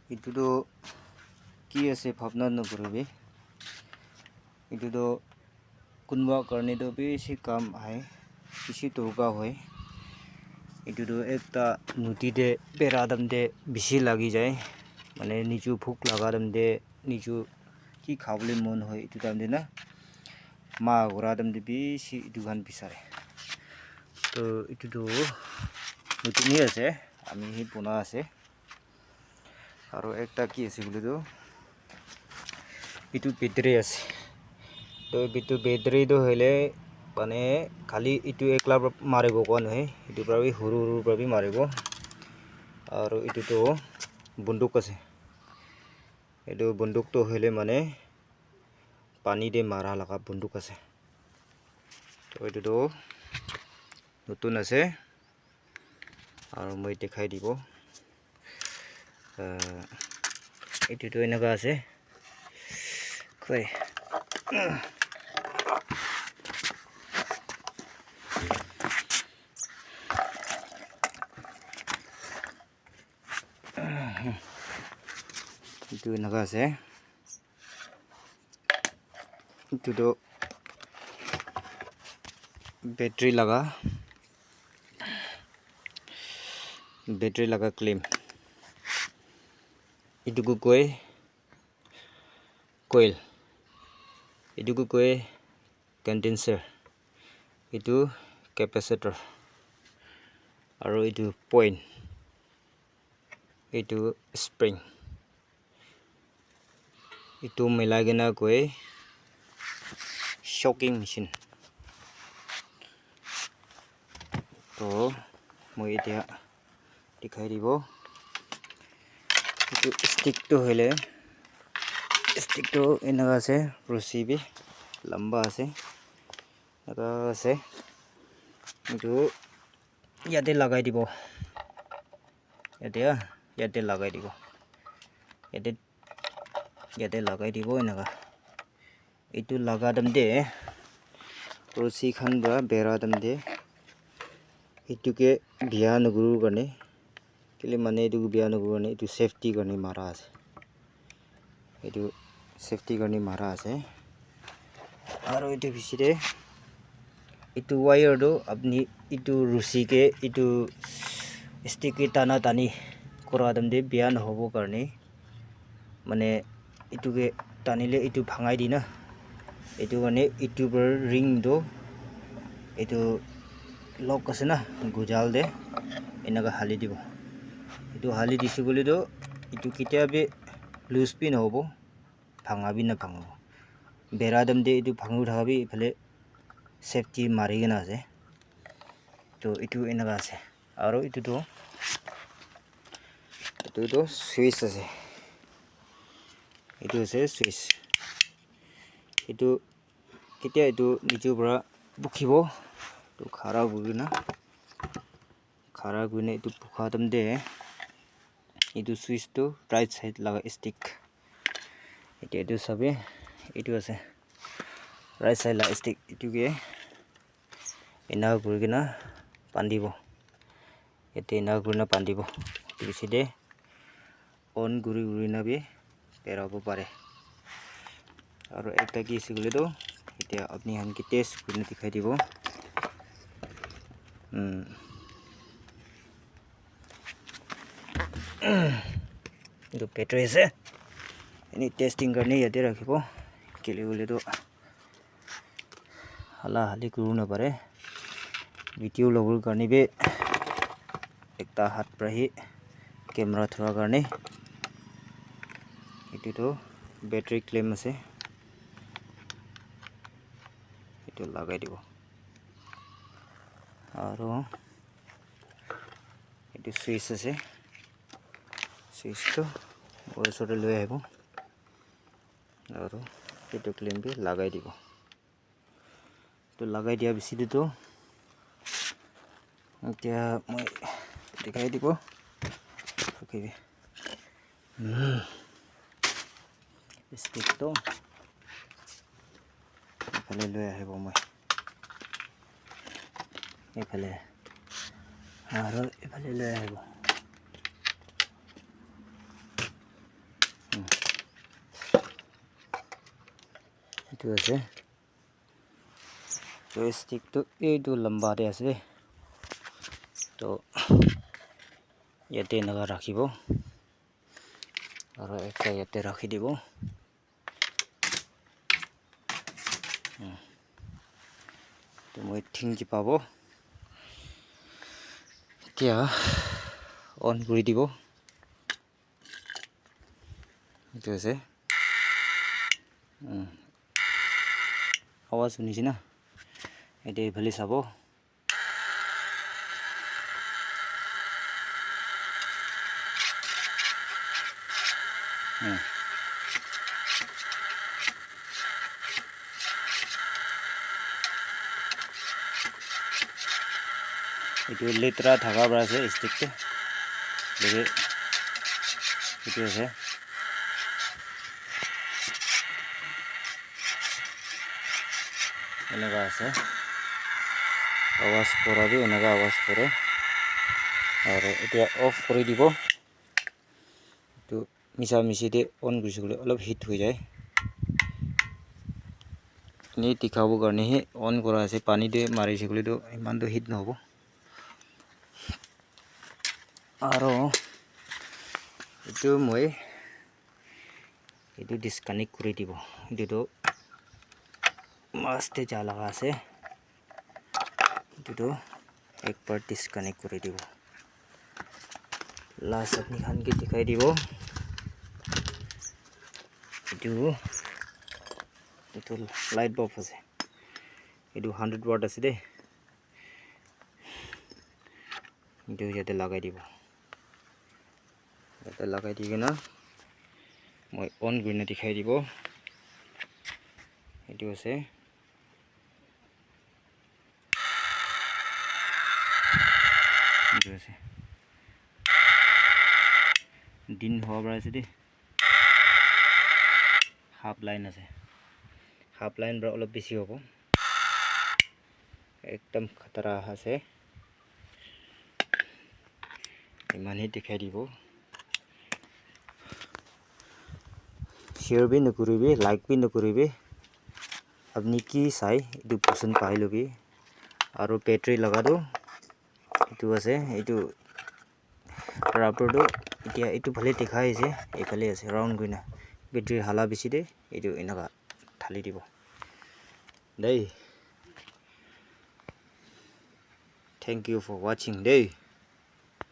এইটোতো কি আছে ভাবনা নকৰিবি এইটোতো কোনোবা কাৰণেতো বেছি কাম আহে বেছি দৰকাৰ হয় এইটোতো একটা নদীতে বেৰাদামতে বেছি লাগি যায় মানে নিজু ভোক লগা দামতে নিজু কি খাবলৈ মন হয় এইটো দামতে না মা গৰা দামতে বেছি দোকান বিচাৰে তো এইটোতো নতুনই আছে আমি হি বনা আছে আৰু একটা কি আছে বলে তো itu battery আছে তো itu battery তো হলে মানে খালি itu একলা মাৰিব কোৱা নহয় itu প্ৰাবি সৰু সৰু প্ৰাবি মাৰিব আৰু itu তো বন্দুক আছে এইটো বন্দুক তো হলে মানে পানী দে মাৰা লাগা বন্দুক আছে তো এইটো তো নতুন আছে আৰু মই দেখাই দিব এইটো তো এনেকা আছে কই itu এনেকা আছে itu তো battery laga claim itu ko koi coil itu ko koi condenser itu capacitor আৰু itu point itu spring itu মিলাই কিনা কই shocking machine তো মই এতিয়া দেখাই দিব itu stick to হলে stick to এনেকা আছে ৰছী বি লম্বা আছে এটা আছে itu ইয়াতে লগাই দিব ইয়াতে লগাই দিব ইয়াতে লগাই দিব এনেকা এইটো লগা দমতে ৰছী খান বা বেৰা দমতে এইটোকে বিয়া নগৰুৰ কাৰণে কেলে মানে এইটো বিয়া নগৰুৰ কাৰণে এইটো সেফটি কাৰণে মাৰা আছে এইটো সেফটি কাৰণে মাৰা আছে আৰু এইটো ভিতৰে এইটো ওয়্যাৰটো আপনি এইটো ৰছীকে এইটো ষ্টিকে টানা টানি কৰা দমতে বিয়া নহব কাৰণে মানে এইটোকে টানিলে এইটো ভাঙাই দি না এইটো কাৰণে ইউটিউবৰ ৰিংটো এইটো লক আছে না গুজাল দে এনেকা হালি দিব এইটো হালি দিছো বলে তো এইটো কিতাবে লুজ পিন হ'ব ভাঙাবি না ভাঙব বেৰা দম দে এইটো ভাঙু থাকাবি ইফালে সেফটি মাৰি কিনা আছে তো এইটো এনেকা আছে আৰু এইটো সুইচ আছে এইটো আছে সুইচ এইটো কেতিয়া এইটো নিচুৰ পৰা বুখিব তো খাৰা গুৰিনা এইটো বুখা দমতে এইটো সুইচ তো ৰাইট সাইড লাগা স্টিক এইটো সবে এইটো আছে ৰাইট সাইড লাগা স্টিক এইটোকে এনা গুৰিনা বান্ধিব এতে এনা গুৰিনা বান্ধিব পিছতে অন গুৰিনা বি পেৰাব পাৰে আৰু এটা কি আছে তো এতিয়া আপনি হানকি টেষ্ট কৰি দেখাই দিব itu battery আছে ini testing কাৰণে ইয়াতে ৰাখিব কেলে বলে তো হালা হালি কৰো না পাৰে ভিডিও লগৰ কাৰণে বে একটা হাত প্ৰাহি কেমেৰা থোৱাৰ কাৰণে এইটো বেটাৰী ক্লেম আছে এইটো লগাই দিব আৰু এইটো সুইচ আছে সুইচটো ওচৰতে লৈ আহিব আৰু এইটো ক্লেম বি লগাই দিব তো লগাই দিয়া বেছিটো এতিয়া মই দেখাই দিব ওকে স্টিকটো এফালে লৈ আহিব মই এফালে আৰু এফালে লৈ আহিব এইটো আছে জয়ষ্টিকটো এইটো লম্বাতে আছে তো ইয়াতে এনেকুৱা ৰাখিব আৰু এটা ইয়াতে ৰাখি দিব তো মই ঠিংকি পাব এতিয়া অন কৰি দিব এইটো আছে আৱাজ শুনিছে না এতিয়া এইফালে চাব এইটো লেতেৰা থাকা পৰা আছে ষ্টিকটো দেখি এইটো আছে এনেকুৱা আছে আৱাজ কৰাবি এনেকুৱা আৱাজ কৰে আৰু এতিয়া অফ কৰি দিব এইটো মিছা মিছিতে অন কৰিছে গ'লে অলপ হিট হৈ যায় এনেই টিকাবৰ কাৰণেহে অন কৰা আছে পানীতে মাৰিছে গ'লেতো ইমানটো হিট নহ'ব আৰু এইটো মই এইটো ডিছকানেক্ট কৰি দিব এইটোতো মাছতে যা লগা আছে এইটোতো একবাৰ ডিছকানেক্ট কৰি দিব লাষ্ট আপনি খানকে দেখাই দিব এইটো লাইট বাল্ব আছে এইটো 100 ওয়াট আছে দেই এইটো ইয়াতে লগাই দিব ইয়াতে লগাই দি কিনা মই অন কৰি দেখাই দিব এইটো আছে এইটো আছে দিন হোৱা পৰা আছে দেই হাফ লাইন আছে হাফ লাইন পৰা অলপ বেছি হ'ব একদম খতৰা আছে ইমানহে দেখাই দিব শ্বেয়াৰ বি নকৰিবি লাইক বি নকৰিবি আপুনি কি চাই এইটো পচন্দ পাই ল'বি আৰু বেটাৰী লগাটো এইটো আছে এইটো ৰাবাৰটো এতিয়া এইটো ভালে দেখাই আছে এইফালে আছে ৰাউণ্ড কৰি না বেটাৰী হালা বেছি দে এইটো এনেকুৱা ঢালি দিব দেই থ্যাংক ইউ ফৰ ৱাচিং দেই